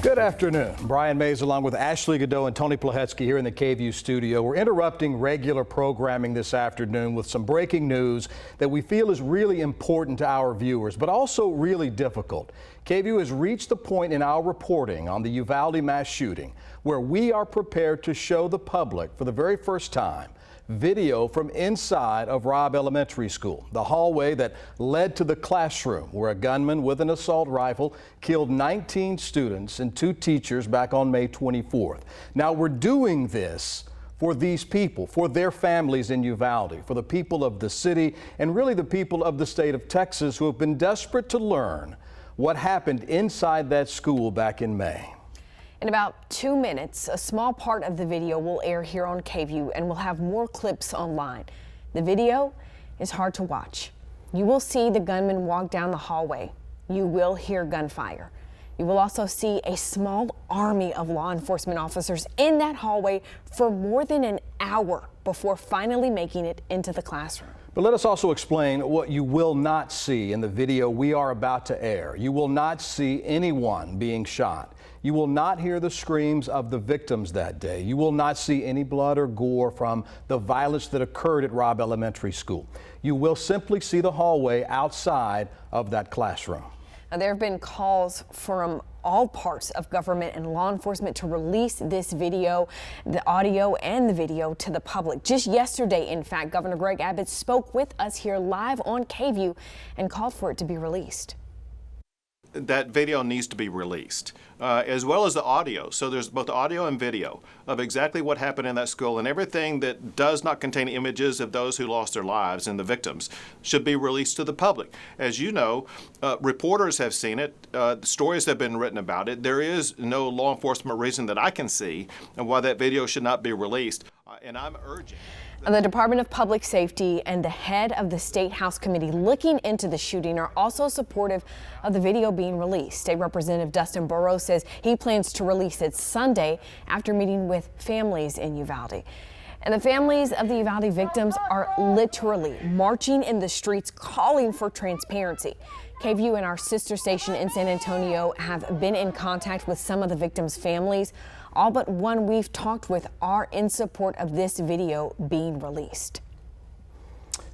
Good afternoon. Brian Mays along with Ashley Godot and Tony Plahetsky here in the KVUE studio. We're interrupting regular programming this afternoon with some breaking news that we feel is really important to our viewers, but also really difficult. KVUE has reached the point in our reporting on the Uvalde mass shooting where we are prepared to show the public for the very first time video from inside of Robb Elementary School, the hallway that led to the classroom where a gunman with an assault rifle killed 19 students and 2 teachers back on May 24th. Now we're doing this for these people, for their families in Uvalde, for the people of the city and really the people of the state of Texas who have been desperate to learn what happened inside that school back in May. In about 2 minutes, a small part of the video will air here on KVUE and we'll have more clips online. The video is hard to watch. You will see the gunman walk down the hallway. You will hear gunfire. You will also see a small army of law enforcement officers in that hallway for more than an hour before finally making it into the classroom. But let us also explain what you will not see in the video we are about to air. You will not see anyone being shot. You will not hear the screams of the victims that day. You will not see any blood or gore from the violence that occurred at Robb Elementary School. You will simply see the hallway outside of that classroom. Now, there have been calls from all parts of government and law enforcement to release this video, the audio and the video to the public. Just yesterday, in fact, Governor Greg Abbott spoke with us here live on KVUE and called for it to be released. That video needs to be released, as well as the audio. So there's both audio and video of exactly what happened in that school, and everything that does not contain images of those who lost their lives and the victims should be released to the public. As you know, reporters have seen it, stories have been written about it. There is no law enforcement reason that I can see why that video should not be released, and I'm urging. The Department of Public Safety and the head of the State House Committee looking into the shooting are also supportive of the video being released. State Representative Dustin Burrows says he plans to release it Sunday after meeting with families in Uvalde. And the families of the Uvalde victims are literally marching in the streets calling for transparency. KVUE and our sister station in San Antonio have been in contact with some of the victims' families. All but one we've talked with are in support of this video being released.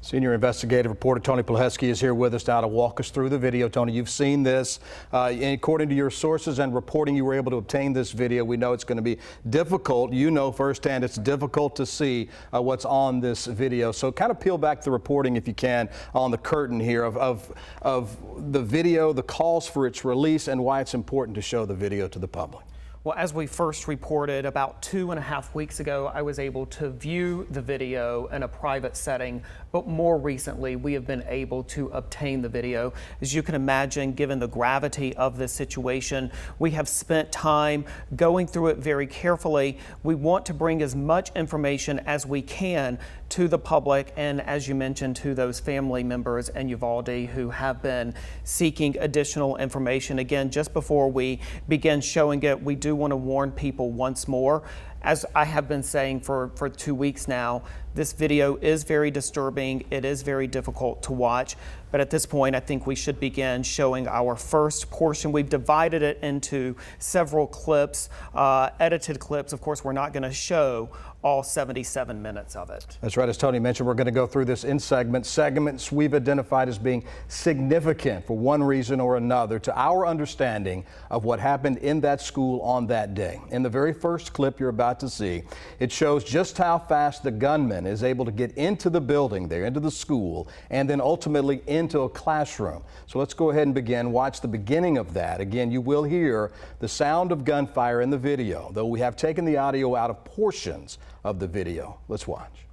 Senior investigative reporter Tony Plahetsky is here with us now to walk us through the video. Tony, you've seen this. According to your sources and reporting, you were able to obtain this video. We know it's going to be difficult. You know firsthand it's difficult to see what's on this video. So kind of peel back the reporting, if you can, on the curtain here of the video, the calls for its release, and why it's important to show the video to the public. Well, as we first reported about 2.5 weeks ago, I was able to view the video in a private setting, but more recently we have been able to obtain the video. As you can imagine, given the gravity of this situation, we have spent time going through it very carefully. We want to bring as much information as we can to the public and, as you mentioned, to those family members in Uvalde who have been seeking additional information. Again, just before we begin showing it, we do want to warn people once more. As I have been saying for 2 weeks now, this video is very disturbing. It is very difficult to watch. But at this point, I think we should begin showing our first portion. We've divided it into several clips, edited clips. Of course, we're not going to show all 77 minutes of it. That's right. As Tony mentioned, we're going to go through this in segments we've identified as being significant for one reason or another to our understanding of what happened in that school on that day. In the very first clip you're about to see, it shows just how fast the gunman is able to get into the building there, into the school, and then ultimately into a classroom. So let's go ahead and begin. Watch the beginning of that. Again, you will hear the sound of gunfire in the video, though we have taken the audio out of portions of the video. Let's watch.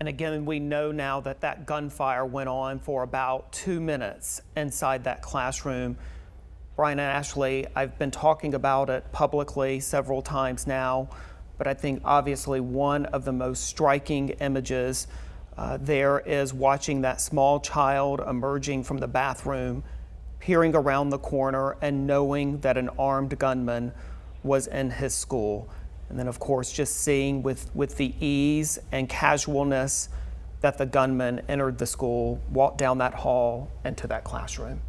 And again, we know now that that gunfire went on for about 2 minutes inside that classroom. Brian and Ashley, I've been talking about it publicly several times now. But I think obviously one of the most striking images there is watching that small child emerging from the bathroom, peering around the corner and knowing that an armed gunman was in his school. And then of course just seeing with the ease and casualness that the gunman entered the school, walked down that hall into that classroom.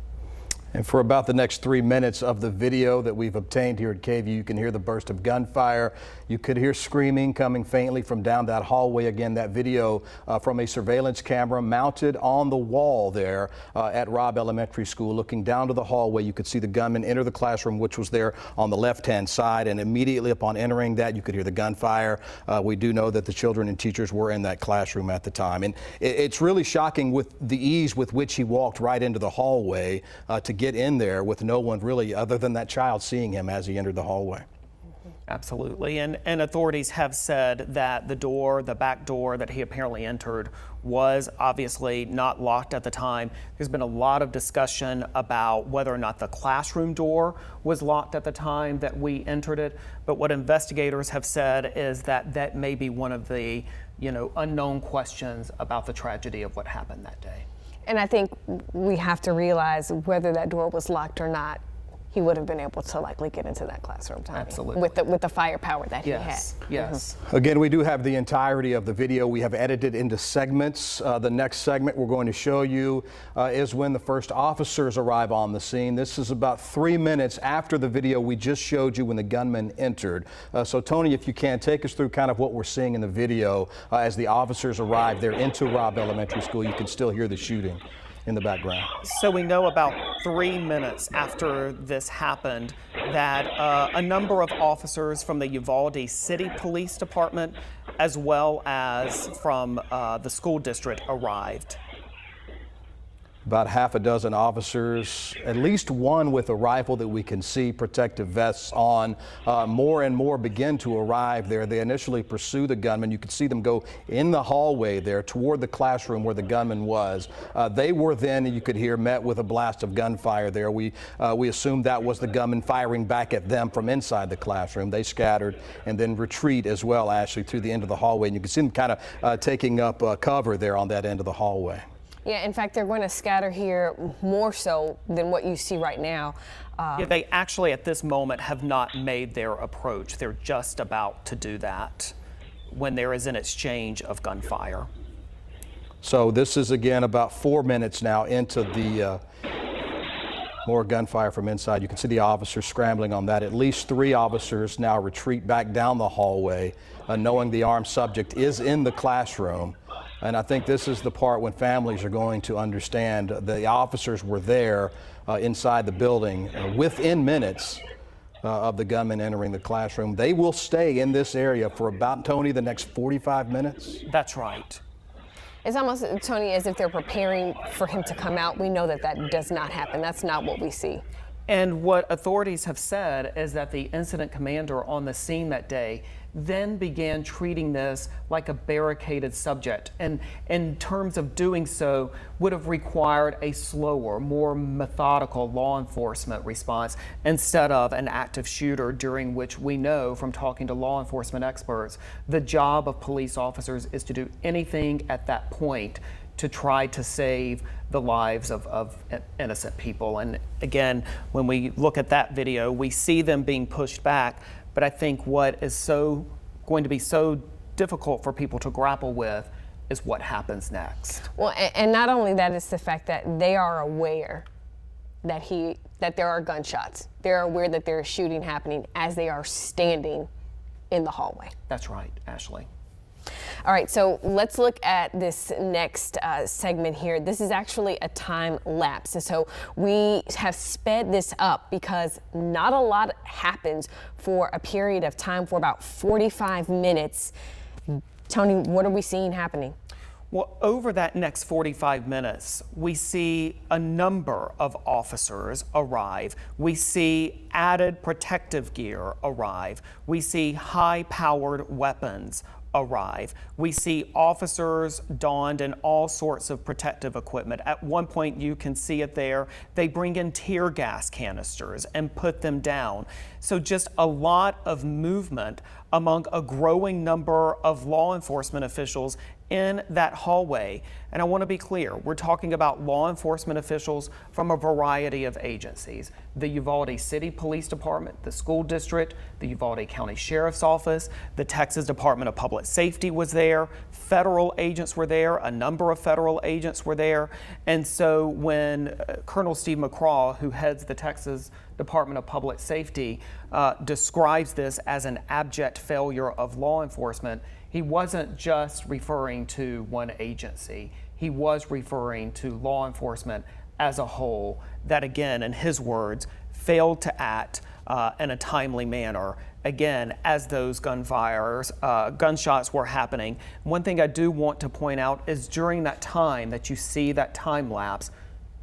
And for about the next 3 minutes of the video that we've obtained here at KVUE, you can hear the burst of gunfire. You could hear screaming coming faintly from down that hallway. Again, that video from a surveillance camera mounted on the wall there at Robb Elementary School. Looking down to the hallway, you could see the gunman enter the classroom, which was there on the left-hand side. And immediately upon entering that, you could hear the gunfire. We do know that the children and teachers were in that classroom at the time. And it's really shocking with the ease with which he walked right into the hallway to get in there with no one really other than that child seeing him as he entered the hallway. Absolutely, and authorities have said that the back door that he apparently entered was obviously not locked at the time. There's been a lot of discussion about whether or not the classroom door was locked at the time that we entered it, but what investigators have said is that that may be one of the, unknown questions about the tragedy of what happened that day. And I think we have to realize whether that door was locked or not, he would have been able to likely get into that classroom, Tommy. Absolutely. With the firepower that he had. Yes. Again, we do have the entirety of the video. We have edited into segments. The next segment we're going to show you is when the first officers arrive on the scene. This is about 3 minutes after the video we just showed you when the gunman entered. So Tony, if you can, take us through kind of what we're seeing in the video as the officers arrive there into Robb Elementary School. You can still hear the shooting in the background. So we know about 3 minutes after this happened that a number of officers from the Uvalde City Police Department as well as from the school district arrived. About half a dozen officers, at least one with a rifle that we can see, protective vests on. More and more begin to arrive there. They initially pursue the gunman. You could see them go in the hallway there toward the classroom where the gunman was. They were then, you could hear, met with a blast of gunfire there. We assumed that was the gunman firing back at them from inside the classroom. They scattered and then retreat as well, Ashley, through the end of the hallway. And you can see them kind of taking up cover there on that end of the hallway. Yeah, in fact, they're going to scatter here more so than what you see right now. Yeah, they actually at this moment have not made their approach. They're just about to do that when there is an exchange of gunfire. So this is again about 4 minutes now into the more gunfire from inside. You can see the officers scrambling on that. At least 3 officers now retreat back down the hallway, knowing the armed subject is in the classroom. And I think this is the part when families are going to understand the officers were there inside the building within minutes of the gunman entering the classroom. They will stay in this area for about, Tony, the next 45 minutes? That's right. It's almost, Tony, as if they're preparing for him to come out. We know that that does not happen. That's not what we see. And what authorities have said is that the incident commander on the scene that day then began treating this like a barricaded subject, and in terms of doing so would have required a slower, more methodical law enforcement response instead of an active shooter, during which we know from talking to law enforcement experts, the job of police officers is to do anything at that point to try to save the lives of innocent people. And again, when we look at that video, we see them being pushed back. But I think what is going to be so difficult for people to grapple with is what happens next. Well, and not only that, it's the fact that they are aware that there are gunshots. They're aware that there is shooting happening as they are standing in the hallway. That's right, Ashley. All right, so let's look at this next segment here. This is actually a time lapse. And so we have sped this up because not a lot happens for a period of time for about 45 minutes. Tony, what are we seeing happening? Well, over that next 45 minutes, we see a number of officers arrive. We see added protective gear arrive. We see high-powered weapons arrive. We see officers donned in all sorts of protective equipment. At one point, you can see it there, they bring in tear gas canisters and put them down. So just a lot of movement among a growing number of law enforcement officials in that hallway. And I want to be clear, we're talking about law enforcement officials from a variety of agencies. The Uvalde City Police Department, the school district, the Uvalde County Sheriff's Office, the Texas Department of Public Safety was there, federal agents were there, a number of federal agents were there. And so when Colonel Steve McCraw, who heads the Texas Department of Public Safety, describes this as an abject failure of law enforcement, he wasn't just referring to one agency. He was referring to law enforcement as a whole that, again, in his words, failed to act in a timely manner, again, as those gunshots were happening. One thing I do want to point out is during that time that you see that time lapse,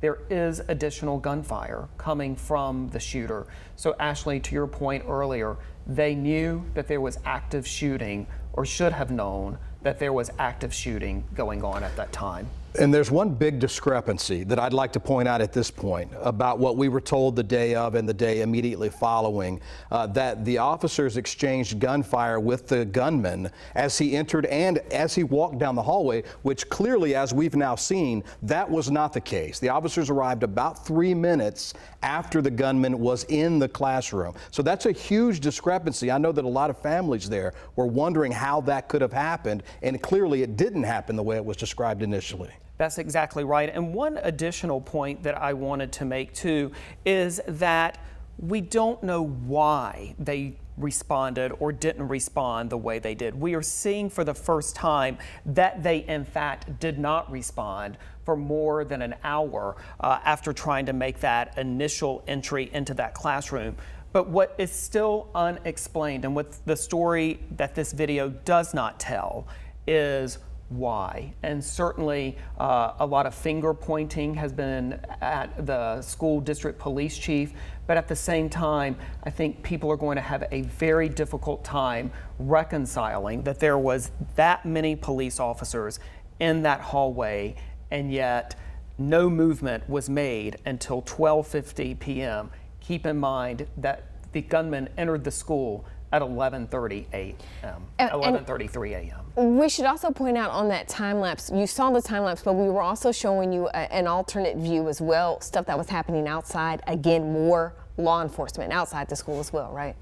there is additional gunfire coming from the shooter. So Ashley, to your point earlier, they knew that there was active shooting, or should have known that there was active shooting going on at that time. And there's one big discrepancy that I'd like to point out at this point about what we were told the day of and the day immediately following, that the officers exchanged gunfire with the gunman as he entered and as he walked down the hallway, which clearly, as we've now seen, that was not the case. The officers arrived about 3 minutes after the gunman was in the classroom. So that's a huge discrepancy. I know that a lot of families there were wondering how that could have happened, and clearly it didn't happen the way it was described initially. That's exactly right. And one additional point that I wanted to make too is that we don't know why they responded or didn't respond the way they did. We are seeing for the first time that they in fact did not respond for more than an hour after trying to make that initial entry into that classroom. But what is still unexplained, and what the story that this video does not tell, is why. And certainly a lot of finger pointing has been at the school district police chief, but at the same time, I think people are going to have a very difficult time reconciling that there was that many police officers in that hallway, and yet no movement was made until 12:50 p.m. Keep in mind that the gunman entered the school at 11:30 a.m., 11:33 a.m. We should also point out on that time lapse, you saw the time lapse, but we were also showing you an alternate view as well, stuff that was happening outside. Again, more law enforcement outside the school as well, right?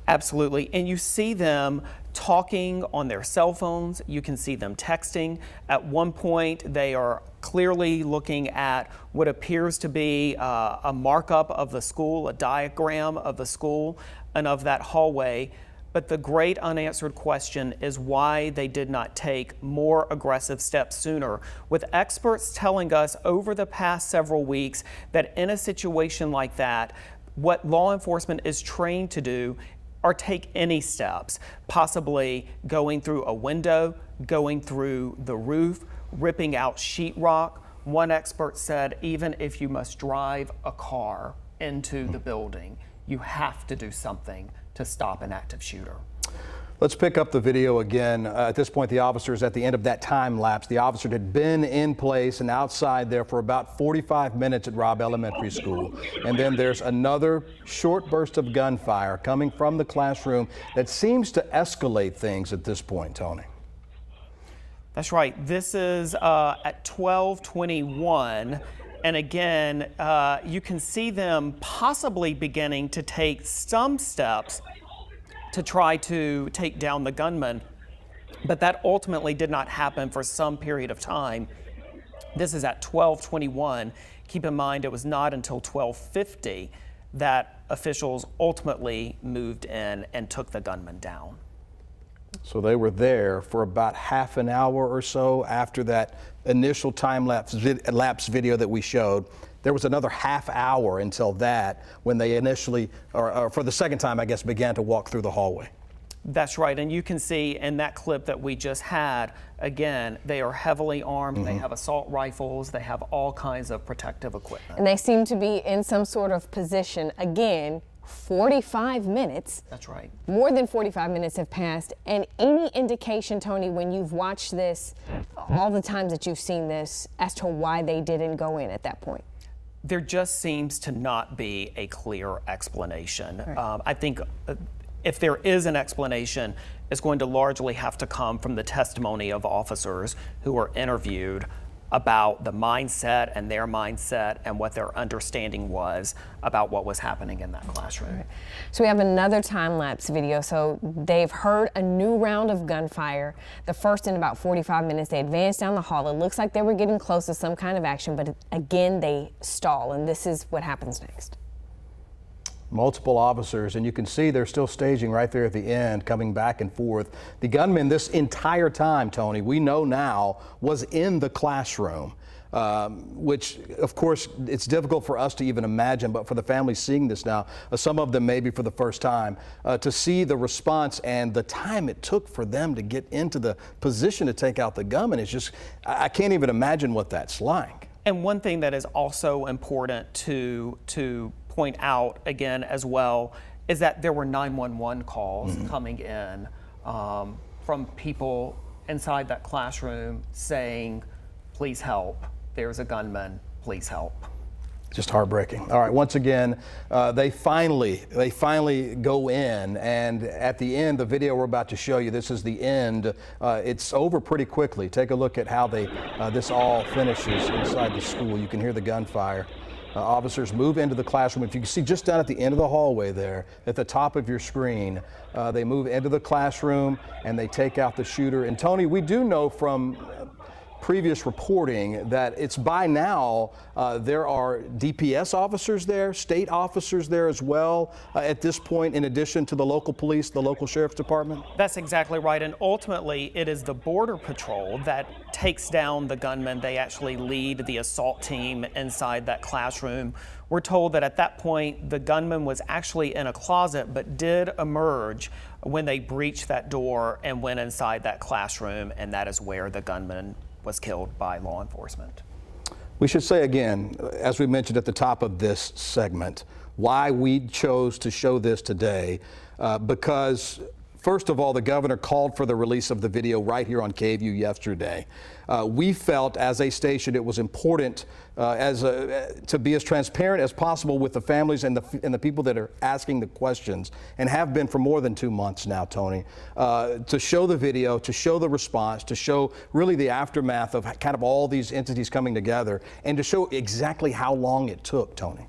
Absolutely. And you see them talking on their cell phones. You can see them texting. At one point, they are clearly looking at what appears to be a markup of the school, a diagram of the school and of that hallway. But the great unanswered question is why they did not take more aggressive steps sooner, with experts telling us over the past several weeks that in a situation like that, what law enforcement is trained to do are take any steps, possibly going through a window, going through the roof, ripping out sheetrock. One expert said even if you must drive a car into the building, you have to do something to stop an active shooter. Let's pick up the video again. At this point, the officers, at the end of that time lapse, the officer had been in place and outside there for about 45 minutes at Robb Elementary School. And then there's another short burst of gunfire coming from the classroom that seems to escalate things at this point, Tony. That's right. This is at 12:21. And again, you can see them possibly beginning to take some steps to try to take down the gunman, but that ultimately did not happen for some period of time. This is at 12:21. Keep in mind, it was not until 12:50 that officials ultimately moved in and took the gunman down. So they were there for about half an hour or so after that initial time lapse video that we showed. There was another half hour until that when they initially, or for the second time, I guess, began to walk through the hallway. That's right. And you can see in that clip that we just had, again, they are heavily armed. Mm-hmm. They have assault rifles. They have all kinds of protective equipment. And they seem to be in some sort of position. Again, 45 minutes. That's right. More than 45 minutes have passed. And any indication, Tony, when you've watched this, all the times that you've seen this, as to why they didn't go in at that point? There just seems to not be a clear explanation. Right. I think if there is an explanation, it's going to largely have to come from the testimony of officers who were interviewed about the mindset and their mindset and what their understanding was about what was happening in that classroom. So we have another time-lapse video. So they've heard a new round of gunfire, the first in about 45 minutes. They advanced down the hall. It looks like they were getting close to some kind of action, but again, they stall, and this is what happens next. Multiple officers, and you can see they're still staging right there at the end, coming back and forth. The gunman this entire time, Tony, we know now, was in the classroom, which, of course, it's difficult for us to even imagine, but for the families seeing this now, some of them maybe for the first time, to see the response and the time it took for them to get into the position to take out the gunman is just, I can't even imagine what that's like. And one thing that is also important to point out again as well is that there were 911 calls coming in from people inside that classroom saying, please help, there's a gunman, please help. Just heartbreaking. All right, once again, they finally go in, and at the end, the video we're about to show you, this is the end. It's over pretty quickly. Take a look at how this all finishes inside the school. You can hear the gunfire. Officers move into the classroom. If you can see just down at the end of the hallway there, at the top of your screen, they move into the classroom and they take out the shooter. And Tony, we do know from previous reporting that it's by now there are DPS officers there, state officers there as well at this point, in addition to the local police, the local sheriff's department? That's exactly right. And ultimately, it is the Border Patrol that takes down the gunman. They actually lead the assault team inside that classroom. We're told that at that point, the gunman was actually in a closet, but did emerge when they breached that door and went inside that classroom, and that is where the gunman was killed by law enforcement. We should say again, as we mentioned at the top of this segment, why we chose to show this today, because first of all, the governor called for the release of the video right here on KVUE yesterday. We felt as a station it was important to be as transparent as possible with the families and the people that are asking the questions, and have been for more than 2 months now, Tony, to show the video, to show the response, to show really the aftermath of kind of all these entities coming together, and to show exactly how long it took, Tony.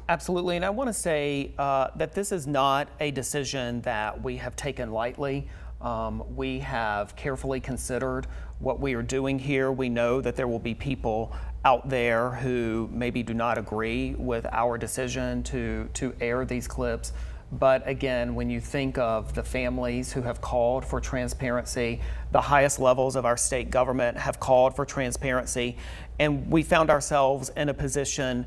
Absolutely, and I want to say that this is not a decision that we have taken lightly. We have carefully considered what we are doing here. We know that there will be people out there who maybe do not agree with our decision to air these clips. But again, when you think of the families who have called for transparency, the highest levels of our state government have called for transparency, and we found ourselves in a position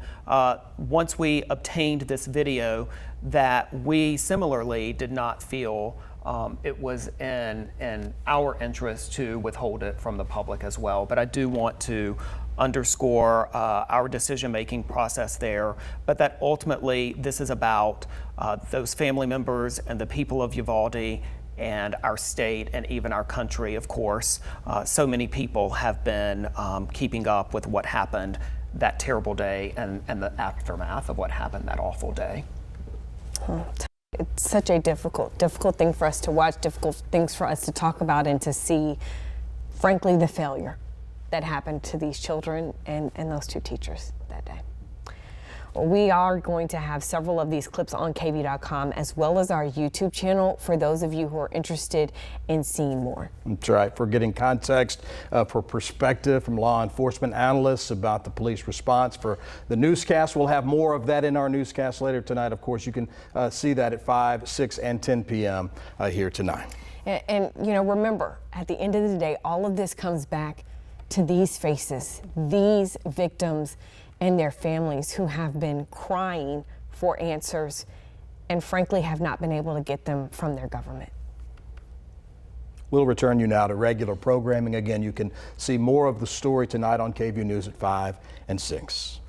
once we obtained this video that we similarly did not feel it was in our interest to withhold it from the public as well. But I do want to underscore our decision-making process there, but that ultimately this is about those family members and the people of Uvalde and our state and even our country, of course. So many people have been keeping up with what happened that terrible day and the aftermath of what happened that awful day. It's such a difficult thing for us to watch, difficult things for us to talk about, and to see, frankly, the failure that happened to these children and those two teachers that day. Well, we are going to have several of these clips on KVUE.com as well as our YouTube channel for those of you who are interested in seeing more. That's right. For getting context, for perspective from law enforcement analysts about the police response. For the newscast, we'll have more of that in our newscast later tonight. Of course, you can see that at 5, 6, and 10 p.m. Here tonight. And you know, remember, at the end of the day, all of this comes back to these faces, these victims and their families who have been crying for answers and frankly have not been able to get them from their government. We'll return you now to regular programming. Again, you can see more of the story tonight on KVUE News at 5 and 6.